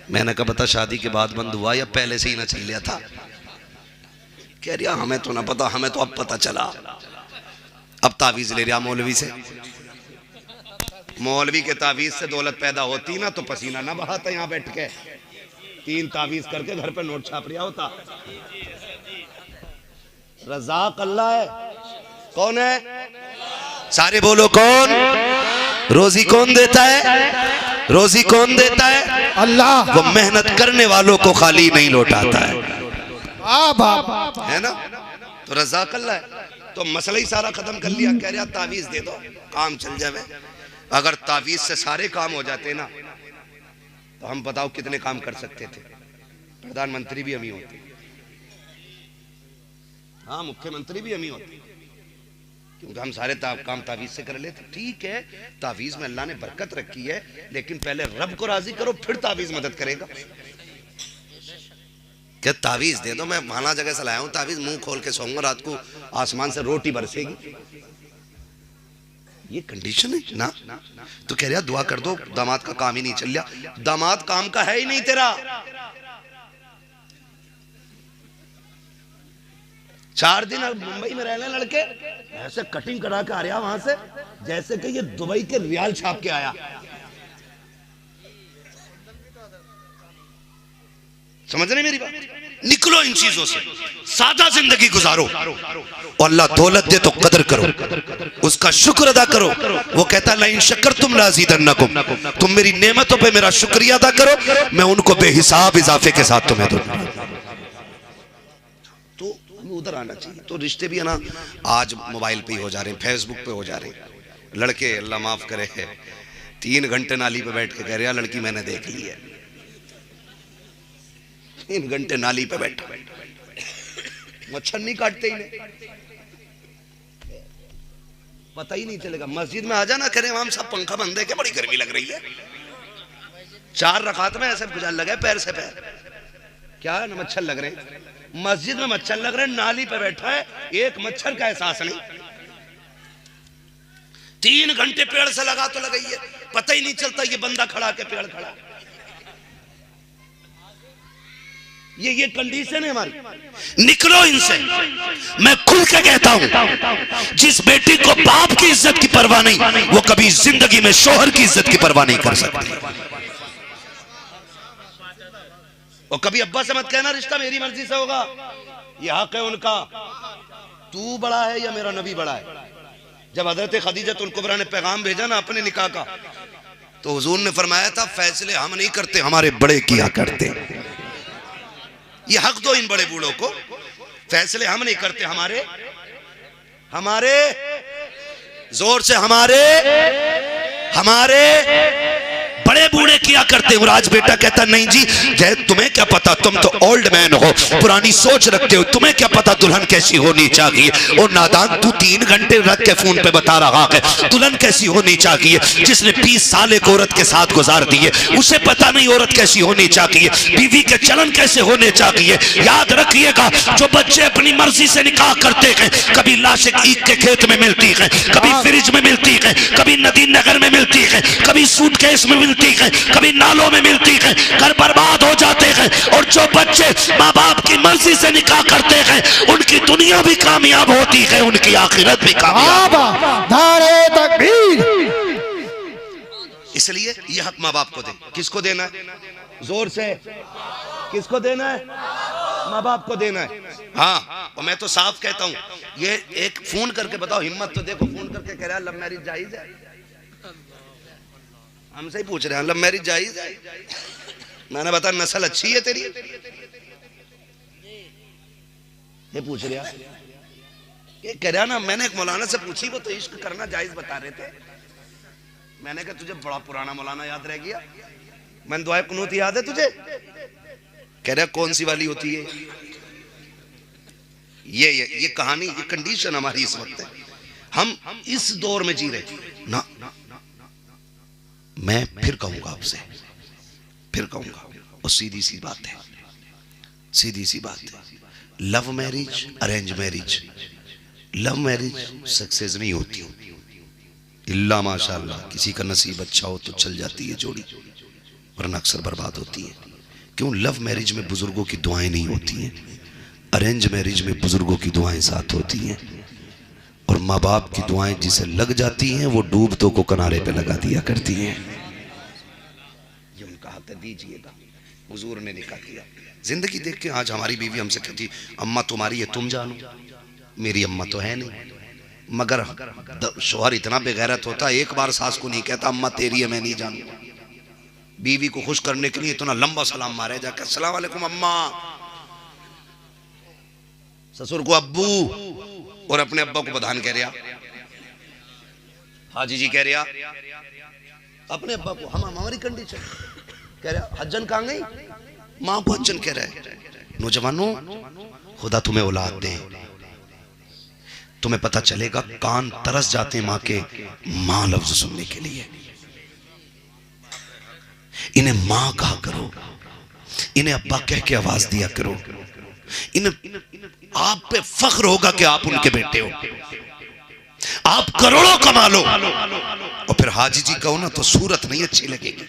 मैंने कहा पता शादी के बाद बंद हुआ या पहले से ही ना चल लिया था। कह रहा हमें तो ना पता, हमें तो अब पता चला। अब तावीज ले रहा मौलवी से, मौलवी के तावीज से दौलत पैदा होती ना तो पसीना ना बहाता, यहाँ बैठ के 3 तावीज करके घर पे नोट छाप रहा होता। रज़ाक अल्लाह है। कौन है? सारे बोलो कौन? रोजी कौन देता है? रोजी कौन देता है? अल्लाह। वो मेहनत करने वालों को खाली नहीं लौटाता है, है ना? तो रज़ाक अल्लाह है। तो मसला ही सारा खत्म कर लिया। कह रहा तावीज दे दो काम चल जाए। अगर तावीज से सारे काम हो जाते ना तो हम बताओ कितने काम कर सकते थे। प्रधानमंत्री भी हम ही होते, हाँ मुख्यमंत्री भी हम ही होते। क्योंकि हम सारे काम तावीज़ से कर लेते। ठीक है, तावीज़ में अल्लाह ने बरकत रखी है, लेकिन पहले रब को राजी करो, फिर तावीज़ मदद करेगा। क्या तावीज़ दे दो, मैं माना जगह से लाया हूँ तावीज़, मुंह खोल के सोऊंगा, रात को आसमान से रोटी बरसेगी, ये कंडीशन है ना। तो कह रहा दुआ कर दो, दामाद का काम ही नहीं चल रहा। दामाद काम का है ही नहीं तेरा। 4 दिन मुंबई में रहने लड़के ऐसे कटिंग करा के आ रहा वहां से जैसे कि ये दुबई के रियाल छाप के आया। समझ रहे मेरी बात? निकलो इन चीजों से, सादा जिंदगी गुजारो, और अल्लाह दौलत दे तो कदर करो, उसका शुक्र अदा करो। वो कहता है लाइन शक्कर तुम लाज़ीदन्नकुम, तुम मेरी नेमतों पे मेरा शुक्रिया अदा करो, मैं उनको बेहिसाब इजाफे के साथ तुम्हें दूंगा। तो हमें उधर आना चाहिए। तो रिश्ते भी है ना, आज मोबाइल पे ही हो जा रहे हैं, फेसबुक पे हो जा रहे हैं। लड़के अल्लाह माफ करे 3 घंटे नाली पे बैठ के कह रहे लड़की मैंने देख ली है, 3 घंटे नाली पे बैठा, मच्छर नहीं काटते ही नहीं, पता ही नहीं चलेगा। मस्जिद में आ जाना, करें हम सब पंखा बंद है क्या, बड़ी गर्मी लग रही है। 4 रकात में ऐसे गुजार लगे पैर से पैर, क्या है ना मच्छर लग रहे हैं। मस्जिद में मच्छर लग रहे हैं, नाली पे बैठा है, एक मच्छर का एहसास नहीं। 3 घंटे पेड़ से लगा तो लगाई है, पता ही नहीं चलता ये बंदा खड़ा के पेड़ खड़ा। ये कंडीशन है हमारी। निकलो इनसे। मैं खुल के कहता हूं, जिस बेटी को बाप की इज्जत की परवाह नहीं, वो कभी जिंदगी में शोहर की इज्जत की परवाह नहीं कर सकती। और कभी अब्बा से मत कहना रिश्ता मेरी मर्जी से होगा, ये हक है उनका। तू बड़ा है या मेरा नबी बड़ा है? जब हजरत खदीजतुल कुबरा ने पैगाम भेजा ना अपने निकाह का, तो हुजूर ने फरमाया था फैसले हम नहीं करते, हमारे बड़े किया करते। ये हक दो इन बड़े बूढ़ों को, फैसले हम नहीं करते, हमारे जोर से हमारे बड़े बूढ़े किया करते। और आज बेटा कहता नहीं जी, जय तुम्हें क्या पता, तुम तो ओल्ड मैन हो, पुरानी सोच रखते हो, तुम्हें क्या पता दुल्हन कैसी होनी चाहिए। और नादान तू 3 घंटे रख के फोन पे बता रहा है दुल्हन कैसी होनी चाहिए। जिसने 20 साल एक औरत के साथ गुजार दिए, उसे पता नहीं औरत कैसी होनी चाहिए, बीवी के चलन कैसे होने चाहिए। याद रखिएगा, जो बच्चे अपनी मर्जी से निकाह करते हैं, कभी लाशें ईद के खेत में मिलती है, कभी फ्रिज में मिलती है, कभी नदी नगर में मिलती है, कभी सूटकेस में मिलती है, कभी नालों में मिलती है, घर बर्बाद हो जाते हैं। और जो बच्चे माँ बाप की मर्जी से निकाह करते हैं, उनकी दुनिया भी कामयाब होती है, उनकी आखिरत भी कामयाब। नारे तकबीर। इसलिए यह हक माँ बाप को दे। किसको देना है? जोर से किसको देना है? माँ बाप को देना है। हाँ, और मैं तो साफ कहता हूँ, ये एक फोन करके बताओ, हिम्मत तो देखो, फोन करके कह रहा है लव मैरिज जायज है। हमसे ही पूछ रहे हैं लव मैरिज जायज है। मैंने बताया नस्ल अच्छी है तेरी, ये पूछ रहा, ये कह रहा ना। मैंने एक मौलाना से पूछी, वो तो इश्क करना जायज बता रहे थे। मैंने कहा तुझे बड़ा पुराना मौलाना याद रह गया, मैंने दुआ कुनूत याद है तुझे? कह रहा कौन सी वाली होती है? ये कहानी, ये कंडीशन हमारी इस वक्त है। हम इस दौर में जी रहे ना। मैं फिर कहूंगा आपसे, फिर कहूंगा, और सीधी सी बात है, सीधी सी बात है। Love marriage, arrange marriage, love marriage success नहीं होती, इल्ला माशाअल्लाह किसी का नसीब अच्छा हो तो चल जाती है जोड़ी, वरना अक्सर बर्बाद होती है। क्यों? लव मैरिज में बुजुर्गों की दुआएं नहीं होती हैं, अरेंज मैरिज में बुजुर्गों की दुआएं साथ होती हैं। और माँ बाप की दुआएं जिसे लग जाती हैं, वो डूबतों को किनारे पे लगा दिया करती हैं। ये उनका हक दीजिएगा। हुजूर ने निकाह किया, जिंदगी देख के आज हमारी बीवी हमसे कहती अम्मा तुम्हारी है तुम जानो, मेरी अम्मा तो है नहीं। मगर शोहर इतना बेगैरत होता, एक बार सास को नहीं कहता अम्मा तेरी है मैं नहीं जानूंगा। बीवी को खुश करने के लिए इतना लंबा सलाम मारे जाकर, अस्सलाम वालेकुम अम्मा, ससुर को अब्बू, और अपने अब्बा को प्रधान कह रहा, हाजी जी कह रहा, अपने अब्बा को। हम हमारी कंडीशन कह रहा हज्जन कहाँ गई, माँ को हज्जन कह रहा है। नौजवानों, खुदा तुम्हें औलाद दे, तुम्हें पता चलेगा कान तरस जाते मां के मां लफ्ज सुनने के लिए। इन्हें मां कहा करो, इन्हें अब्बा कह के आवाज दिया करो। इन्हें आप पे फख्र होगा कि आप उनके बेटे हो। आप करोड़ों कमा लो और फिर हाजी जी कहो ना तो सूरत नहीं अच्छी लगेगी।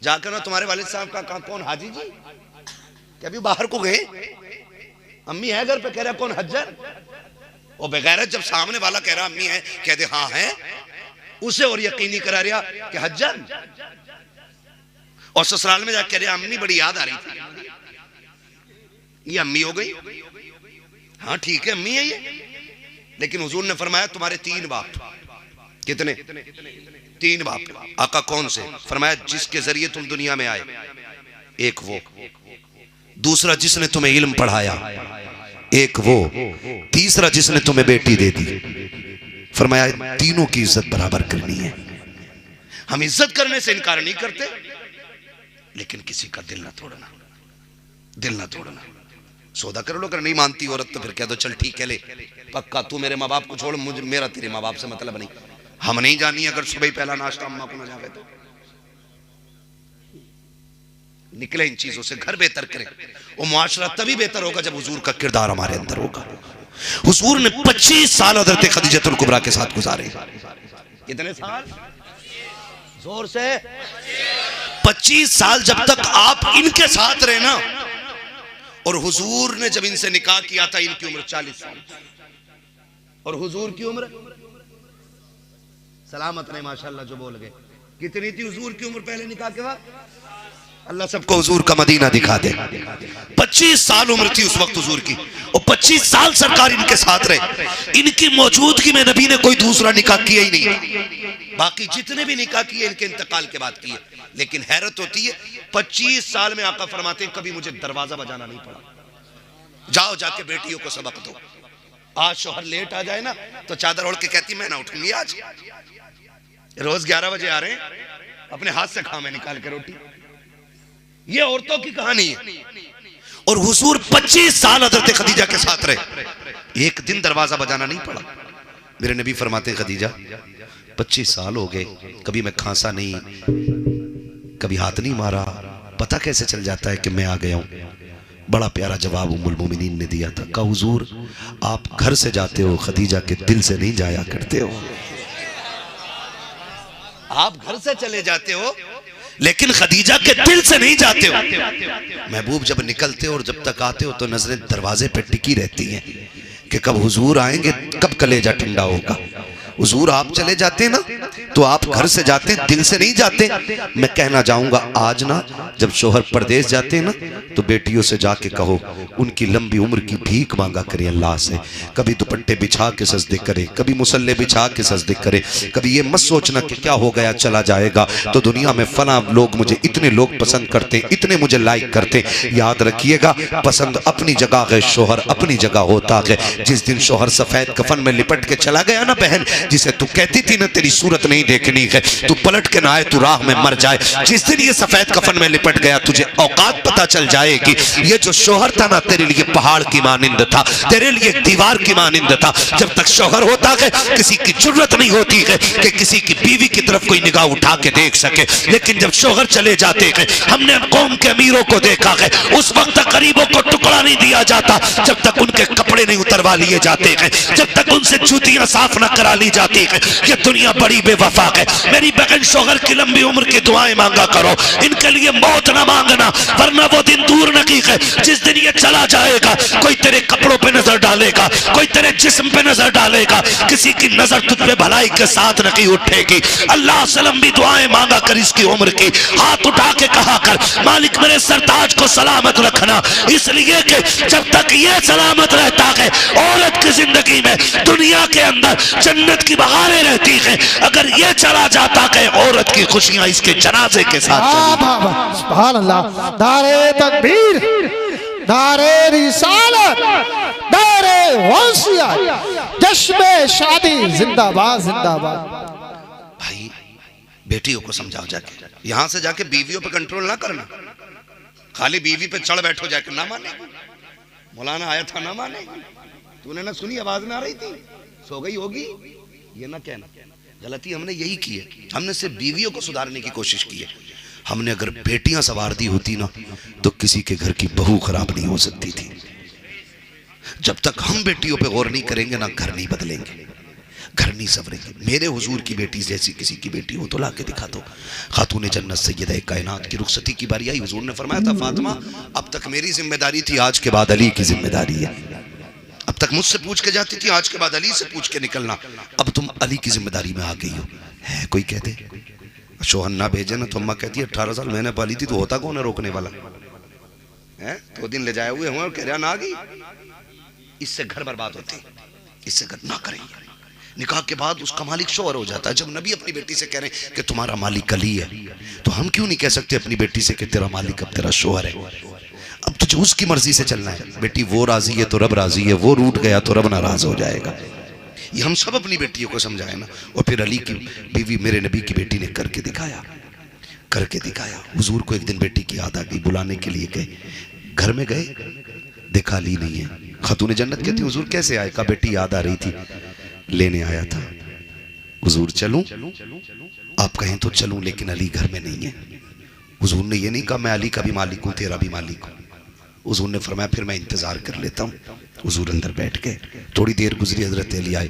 जाकर ना तुम्हारे वालिद साहब का कहा कौन हाजी जी, क्या अभी बाहर को गए? अम्मी है घर पे, कह रहा कौन हज्जर? और बगैरत जब सामने वाला कह रहा अम्मी है, कह दे हाँ है, उसे और यकीनी करा रहा कि हज्जर। और ससुराल में जाकर कह रहा अम्मी बड़ी याद आ रही थी, ये अम्मी हो गई। हाँ ठीक है अम्मी है ये, लेकिन हुजूर ने फरमाया तुम्हारे 3 बाप। कितने? 3 बाप। आका कौन से? फरमाया जिसके जरिए तुम दुनिया में आए, एक वो, दूसरा जिसने तुम्हें इल्म पढ़ाया, एक वो, तीसरा जिसने तुम्हें बेटी दे दी। फरमाया तीनों की इज्जत बराबर करनी है। हम इज्जत करने से इनकार नहीं करते, लेकिन किसी का दिल ना तोड़ना, दिल ना तोड़ना। सौदा कर लो, अगर नहीं मानती औरत तो फिर कह दो चल ठीक है ले, पक्का तू मेरे माँ बाप को छोड़, मुझे मेरा तेरे माँ बाप से मतलब नहीं। हम नहीं जानी अगर सुबह ही पहला नाश्ता अम्मा को ना जावे तो। निकले इन चीजों से, घर बेहतर करें। वो मुआशरा तभी बेहतर होगा जब हुजूर का किरदार हमारे अंदर होगा। हुजूर ने 25 साल हज़रत खदीजतुल कुबरा के साथ गुजारे। कितने साल? जोर से 25 साल। जब तक आप इनके साथ रहे ना, और हुजूर ने जब इनसे निकाह किया था इनकी उम्र 40 साल, और हुजूर की उम्र सलामत नहीं माशाल्लाह जो बोल गए, कितनी थी हुजूर की उम्र पहले निकाह के बाद? अल्लाह सबको हुजूर का मदीना दिखा दे। 25 साल उम्र थी उस वक्त हुजूर की, और 25 साल सरकार इनके साथ रहे। इनकी मौजूदगी में नबी ने कोई दूसरा निकाह किया ही नहीं। बाकी जितने भी निकाह किए इनके इंतकाल के बाद किए। लेकिन हैरत होती है 25 साल में आका फरमाते हैं कभी मुझे दरवाजा बजाना नहीं पड़ा। जाओ जाके बेटियों को सबक दो। आज शोहर लेट आ जाए ना तो चादर ओढ़ के कहती मैं ना उठूंगी आज, रोज 11 बजे आ रहे हैं, अपने हाथ से खाओ मैं निकाल के रोटी। ये औरतों की कहानी है। और हुजूर 25 साल हज़रत खदीजा के साथ रहे, एक दिन दरवाजा बजाना नहीं पड़ा। मेरे नबी फरमाते खदीजा 25 साल हो गए, कभी मैं खांसा नहीं, कभी हाथ नहीं मारा, पता कैसे चल जाता है कि मैं आ गया हूं? बड़ा प्यारा जवाब उम्मुल मोमिनीन ने दिया था। कहा हुजूर आप घर से जाते हो, खदीजा के दिल से नहीं जाया करते हो। आप घर से चले जाते हो लेकिन खदीजा के दिल से नहीं जाते हो। महबूब जब निकलते हो और जब तक आते हो तो नजरें दरवाजे पे टिकी रहती हैं कि कब हुजूर आएंगे, कब कलेजा ठंडा होगा। हुजूर आप चले जाते ना तो आप घर से जाते, दिल से नहीं जाते। मैं कहना चाहूंगा आज ना जब शोहर परदेश जाते हैं ना तो बेटियों से जाके कहो उनकी लंबी उम्र की भीख मांगा करें अल्लाह से। कभी दुपट्टे बिछा के सजदे करे, कभी मुसल्ले बिछा के सजदे करे। कभी ये मत सोचना कि क्या हो गया चला जाएगा तो दुनिया में फला लोग मुझे इतने लोग पसंद करते, इतने मुझे लाइक करते। याद रखिएगा पसंद अपनी जगह है, शोहर अपनी जगह होता है। जिस दिन शोहर सफेद कफन में लिपट के चला गया ना बहन, जिसे तू कहती थी ना तेरी सूरत नहीं देखनी है, तू पलट के ना आए, तू राह में मर जाए, जिस दिन ये सफेद कफन में लिपट गया तुझे औकात पता चल जाएगी। ये जो शोहर था ना तेरे लिए पहाड़ की मानिंद था, तेरे लिए दीवार की मानिंद था। जब तक शोहर होता है किसी की जरूरत नहीं होती है कि किसी की बीवी की तरफ कोई निगाह उठा के देख सके। लेकिन जब शोहर चले जाते हैं, हमने कौम के अमीरों को देखा है, उस वक्त गरीबों को टुकड़ा नहीं दिया जाता जब तक उनके कपड़े नहीं उतरवा लिए जाते हैं, जब तक उनसे जूतियां साफ न करा ली जाती है। ये दुनिया बड़ी बेवफा है। मेरी बहन शोहर की लंबी उम्र की दुआएं मांगा करो, इनके लिए मौत ना मांगना, वरना वो दिन दूर नहीं है जिस दिन ये चला जाएगा। कोई तेरे कपड़ों पे नजर डालेगा, कोई तेरे जिस्म पे नजर डालेगा, किसी की नजर तुझ पे भलाई के साथ नहीं उठेगी। अल्लाह से लंबी दुआएं मांगा कर इसकी उम्र की, हाथ उठा के कहा कर मालिक मेरे सरताज को सलामत रखना, इसलिए कि जब तक ये सलामत रहता है औरत की जिंदगी में दुनिया के अंदर जन्नत की बहारें रहती हैं। अगर ये चला जाता है औरत की खुशियां इसके जनाजे के साथ। सुभान अल्लाह। नारे तकबीर, नारे रिसालत, नारे गौसिया, जश्न शादी जिंदाबाद जिंदाबाद। भाई बेटियों को समझाओ जाके, यहां से जाके बीवियों पे कंट्रोल ना करना। खाली बीवी पे चढ़ बैठो जाके, ना माने, मौलाना आया था ना माने, तूने ना सुनी, आवाज ना आ रही थी, सो गई होगी, ये ना कहना। गलती हमने यही की है, हमने सिर्फ बीवियों को सुधारने की कोशिश की है। हमने अगर बेटियां संवार दी होती ना तो किसी के घर की बहू खराब नहीं हो सकती थी। जब तक हम बेटियों पे गौर नहीं करेंगे ना घर नहीं बदलेंगे, घर नहीं संवरेंगे। मेरे हुजूर की बेटी जैसी किसी की बेटी हो तो ला के दिखा दो। खातून जन्नत सैयदा कायनात की रुखसती की बारी आई, हुजूर ने फरमाया था फातिमा अब तक मेरी जिम्मेदारी थी, आज के बाद अली की जिम्मेदारी है। अब तक मुझसे पूछ के जाती थी, आज के बाद अली से पूछ के निकलना। अब तुम अली की जिम्मेदारी में आ गई हो। है कोई कहते शोहर ना भेजे ना तो अम्मा कहती है 18 साल मैंने पाली थी, तो होता कौन है रोकने वाला है? 2 दिन ले जाए हुए हुए कह रहा ना आ गई। इससे घर बर्बाद होते, इससे घर ना करें। निकाह के बाद उसका मालिक शोहर हो जाता है। जब नबी अपनी बेटी से कह रहे हैं कि तुम्हारा मालिक अली है, तो हम क्यों नहीं कह सकते अपनी बेटी से कि तेरा मालिक अब तेरा शोहर है? अब तुझे उसकी मर्जी से चलना है। बेटी वो राजी है तो रब राजी है, वो रूठ गया तो रब नाराज हो जाएगा। ये हम सब अपनी बेटियों को समझाए ना। और फिर अली की बीवी मेरे नबी की बेटी ने करके दिखाया, करके दिखाया। हुजूर को एक दिन बेटी की याद आ गई, बुलाने के लिए गए। घर में गए, देखा अली नहीं है। खातून जन्नत कहती हुजूर कैसे आए? का बेटी याद आ रही थी, लेने आया था। हुजूर चलूं? आप कहें तो चलूं, लेकिन अली घर में नहीं है। हुजूर ने ये नहीं कहा मैं अली का भी मालिक हूं तेरा भी मालिक हूं। हुजूर ने फरमाया फिर मैं इंतजार कर लेता हूं। हुजूर अंदर बैठ गए। थोड़ी देर गुजरी, हजरत अली आए,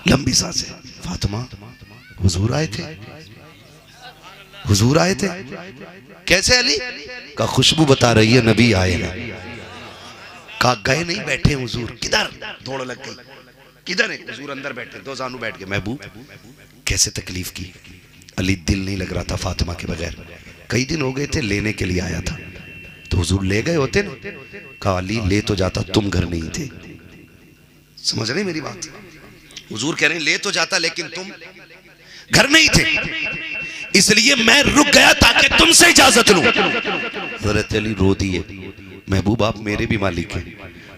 लंबी सांसें। फातिमा हुजूर आए थे, हुजूर आए थे। कैसे अली? का खुशबू बता रही है नबी आए हैं। का गए नहीं, बैठे हुजूर। किधर? दौड़ लग गई। किधर है? हुजूर अंदर बैठे, 2 जानू बैठ गए। महबूब कैसे तकलीफ की? अली दिल नहीं लग रहा था फातिमा के बगैर। कई दिन हो गए थे, लेने के लिए आया था। तो हुजूर ले गए होते ना? कहा अली ले तो जाता, तुम घर नहीं थे। समझ रहे मेरी बात? हुजूर कह रहे हैं ले तो जाता लेकिन तुम घर नहीं थे, इसलिए मैं रुक गया ताकि तुमसे इजाजत लूं। हज़रत अली रो दिए। महबूब आप मेरे भी मालिक हैं,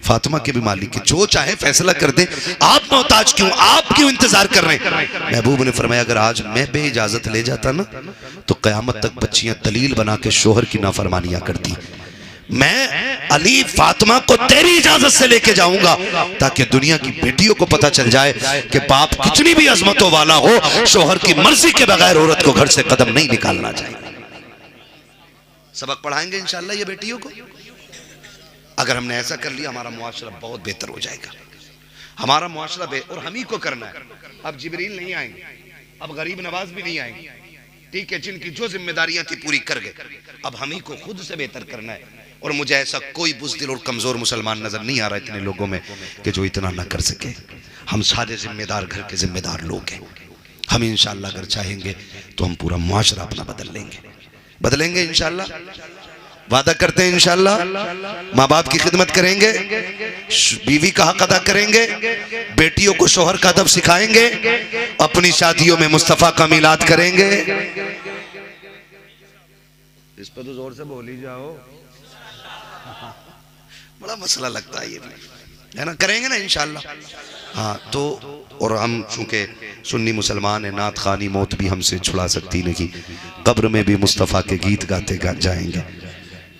फातिमा के भी मालिक हैं, जो चाहे फैसला कर दे, आप मोहताज क्यों, आप क्यों इंतजार कर रहे हैं? महबूब ने फरमाया अगर आज मैं बे इजाजत ले जाता ना तो कयामत तक बच्चियां दलील बना के शोहर की नाफरमानियां करती। मैं अली फातिमा को तेरी इजाजत से लेके जाऊंगा ताकि दुनिया की बेटियों को पता चल जाए कि बाप कितनी भी अजमतों वाला हो, शोहर की मर्जी के बगैर औरत को घर से कदम नहीं निकालना चाहिए। सबक पढ़ाएंगे इंशाल्लाह ये बेटियों को। अगर हमने ऐसा कर लिया हमारा मुआशरा बहुत बेहतर हो जाएगा। हमारा मुआशरा और हम ही को करना है। अब जिब्रील नहीं आएंगे, अब गरीब नवाज भी नहीं आएंगे, ठीक है, जिनकी जो जिम्मेदारियां थी पूरी कर गए। अब हम ही को खुद से बेहतर करना है। और मुझे ऐसा कोई बुज़दिल और कमजोर मुसलमान नजर नहीं आ रहा इतने लोगों में कि जो इतना ना कर सके। हम सारे जिम्मेदार घर के जिम्मेदार लोग हैं। हम इंशाअल्लाह अगर चाहेंगे तो हम पूरा मुआशरा अपना बदलेंगे इंशाअल्लाह। वादा करते हैं इंशाअल्लाह। माँ बाप की खिदमत करेंगे, बीवी का हक अदा करेंगे, बेटियों को शोहर का अदब सिखाएंगे, अपनी शादियों में मुस्तफा का मिलाद करेंगे। इस पर तो जोर से बोल ही जाओ, बड़ा मसला लगता है ये है ना। करेंगे ना इंशाअल्लाह। हाँ तो और हम चूंकि सुन्नी मुसलमान है, नात खानी मौत भी हमसे छुड़ा सकती नहीं, कब्र में भी मुस्तफ़ा के गीत गाते जाएंगे,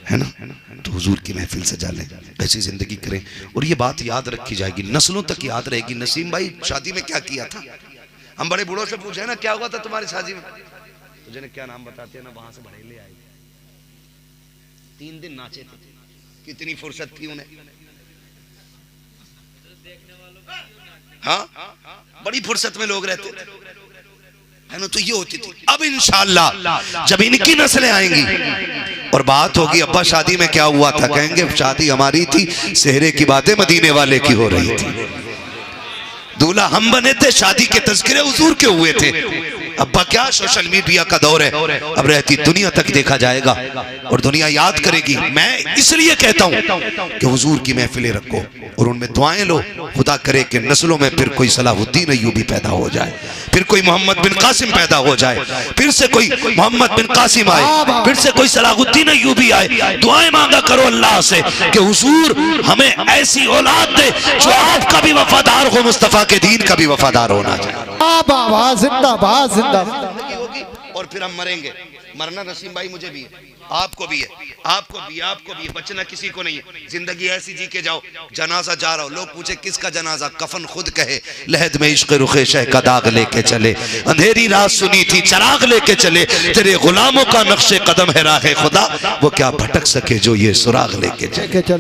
है ना। तो हुजूर की महफिल सजा लें, ऐसी जिंदगी करें। और ये बात याद रखी जाएगी, नस्लों तक याद रहेगी। नसीम भाई शादी में क्या किया था? हम बड़े बूढ़ों से पूछे ना क्या हुआ था तुम्हारी शादी में, तुझे क्या नाम बताते हैं ना, वहां से बड़े ले आए, 3 दिन नाचे थे। कितनी फुर्सत थी उन्हें, हाँ बड़ी फुर्सत में लोग रहते थे, है ना। तो ये होती थी। अब इंशाअल्लाह जब इनकी नस्लें आएंगी और बात होगी अब्बा शादी में क्या हुआ था, कहेंगे शादी हमारी थी, सेहरे की बातें मदीने वाले की हो रही थी, दूल्हा हम बने थे, शादी के तज़किरे हुजूर के हुए थे। अब्बा क्या सोशल मीडिया का दौर है, अब रहती दुनिया तक देखा जाएगा और दुनिया याद करेगी। मैं इसलिए कहता हूँ कि हुजूर की महफिलें रखो और उनमें दुआएं लो। खुदा करे कि नस्लों में फिर कोई सलाहुद्दीन अय्यूबी पैदा हो जाए, फिर कोई मोहम्मद बिन कासिम पैदा हो जाए, फिर से कोई मोहम्मद बिन कासिम आए, फिर से कोई सलाहुद्दीन अय्यूबी आए। दुआएं मांगा करो अल्लाह से कि हुजूर हमें ऐसी औलाद दे जो आपका भी वफादार हो, मुस्तफा के दीन का भी वफादार होना चाहिए। जिंदाबाद जिंदाबाद। होगी और फिर हम मरेंगे। मरना नसीम भाई मुझे भी है, आपको भी है, आपको भी, आपको भी बचना किसी को नहीं है। जिंदगी ऐसी जी के जाओ, जनाजा जा रहा हो, लोग पूछे किसका जनाजा, कफन खुद कहे लहद में इश्क रुखे शह का दाग लेके चले, अंधेरी रात सुनी थी चराग लेके चले, तेरे गुलामों का नक्शे कदम है राह खुदा, वो क्या भटक सके जो ये सुराग लेके चले।